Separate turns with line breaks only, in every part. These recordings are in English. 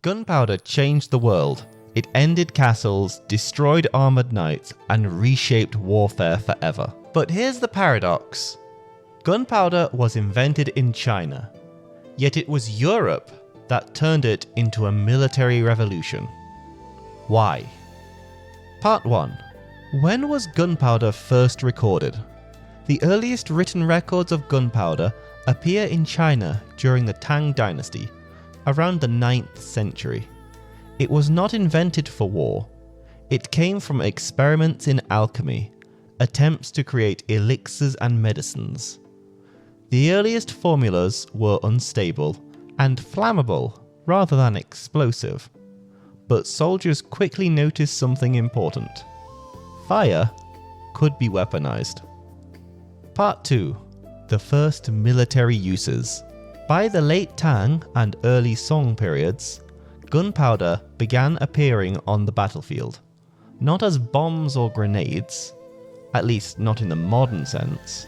Gunpowder changed the world. It ended castles, destroyed armoured knights, and reshaped warfare forever. But here's the paradox. Gunpowder was invented in China, yet it was Europe that turned it into a military revolution. Why? Part 1. When was gunpowder first recorded? The earliest written records of gunpowder appear in China during the Tang-dynasty, around the 9th century. It was not invented for war. It came from experiments in alchemy, attempts to create elixirs and medicines. The earliest formulas were unstable and flammable rather than explosive. But soldiers quickly noticed something important. Fire could be weaponized. Part 2. The first military uses. By the late Tang and early Song periods, gunpowder began appearing on the battlefield, not as bombs or grenades, at least not in the modern sense.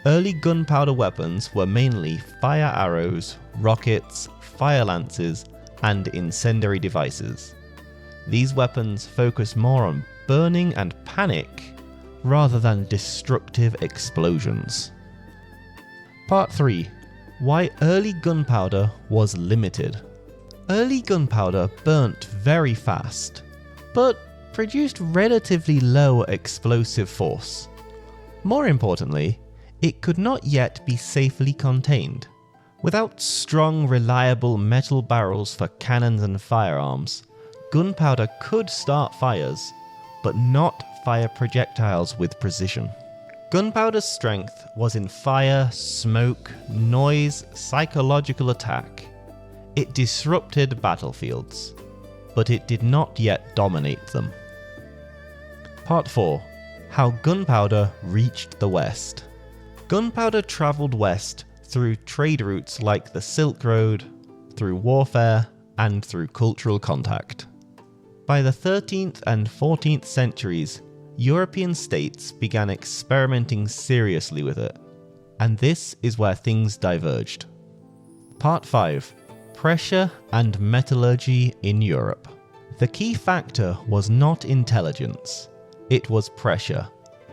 Early gunpowder weapons were mainly fire arrows, rockets, fire lances, and incendiary devices. These weapons focused more on burning and panic rather than destructive explosions. Part 3. Why early gunpowder was limited. Early gunpowder burnt very fast, but produced relatively low explosive force. More importantly, it could not yet be safely contained. Without strong, reliable metal barrels for cannons and firearms, gunpowder could start fires, but not fire projectiles with precision. Gunpowder's strength was in fire, smoke, noise, psychological attack. It disrupted battlefields, but it did not yet dominate them. Part 4. How gunpowder reached the West. Gunpowder travelled west through trade routes like the Silk Road, through warfare, and through cultural contact. By the 13th and 14th centuries, European states began experimenting seriously with it, and this is where things diverged. Part 5. Pressure and metallurgy in Europe. The key factor was not intelligence, it was pressure,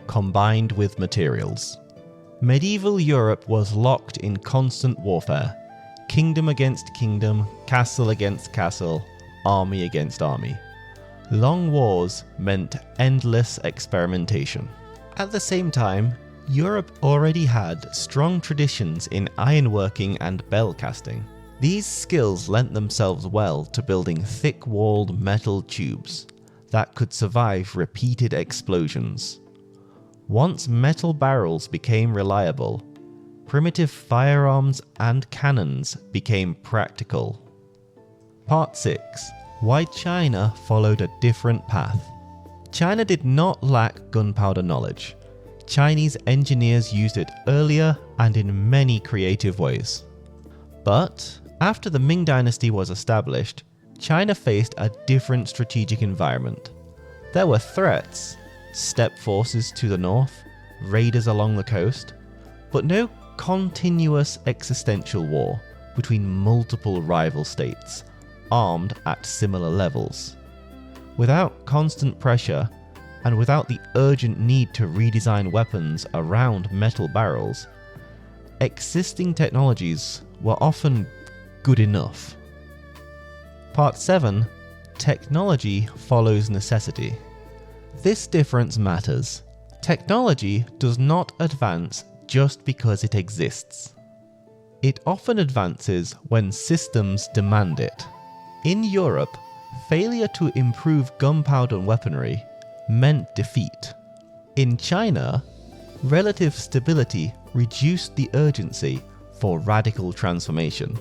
combined with materials. Medieval Europe was locked in constant warfare, kingdom against kingdom, castle against castle, army against army. Long wars meant endless experimentation. At the same time, Europe already had strong traditions in ironworking and bell casting. These skills lent themselves well to building thick-walled metal tubes that could survive repeated explosions. Once metal barrels became reliable, primitive firearms and cannons became practical. Part 6. Why China followed a different path. China did not lack gunpowder knowledge. Chinese engineers used it earlier and in many creative ways. But after the Ming Dynasty was established, China faced a different strategic environment. There were threats, steppe forces to the north, raiders along the coast, but no continuous existential war between multiple rival states, armed at similar levels. Without constant pressure, and without the urgent need to redesign weapons around metal barrels, existing technologies were often good enough. Part 7. Technology follows necessity. This difference matters. Technology does not advance just because it exists. It often advances when systems demand it. In Europe, failure to improve gunpowder weaponry meant defeat. In China, relative stability reduced the urgency for radical transformation.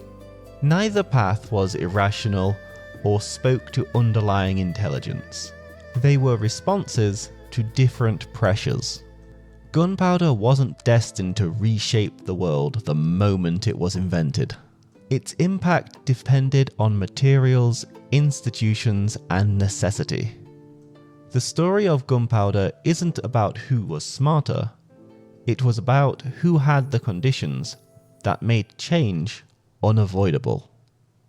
Neither path was irrational or spoke to underlying intelligence. They were responses to different pressures. Gunpowder wasn't destined to reshape the world the moment it was invented. Its impact depended on materials, institutions, and necessity. The story of gunpowder isn't about who was smarter, it was about who had the conditions that made change unavoidable.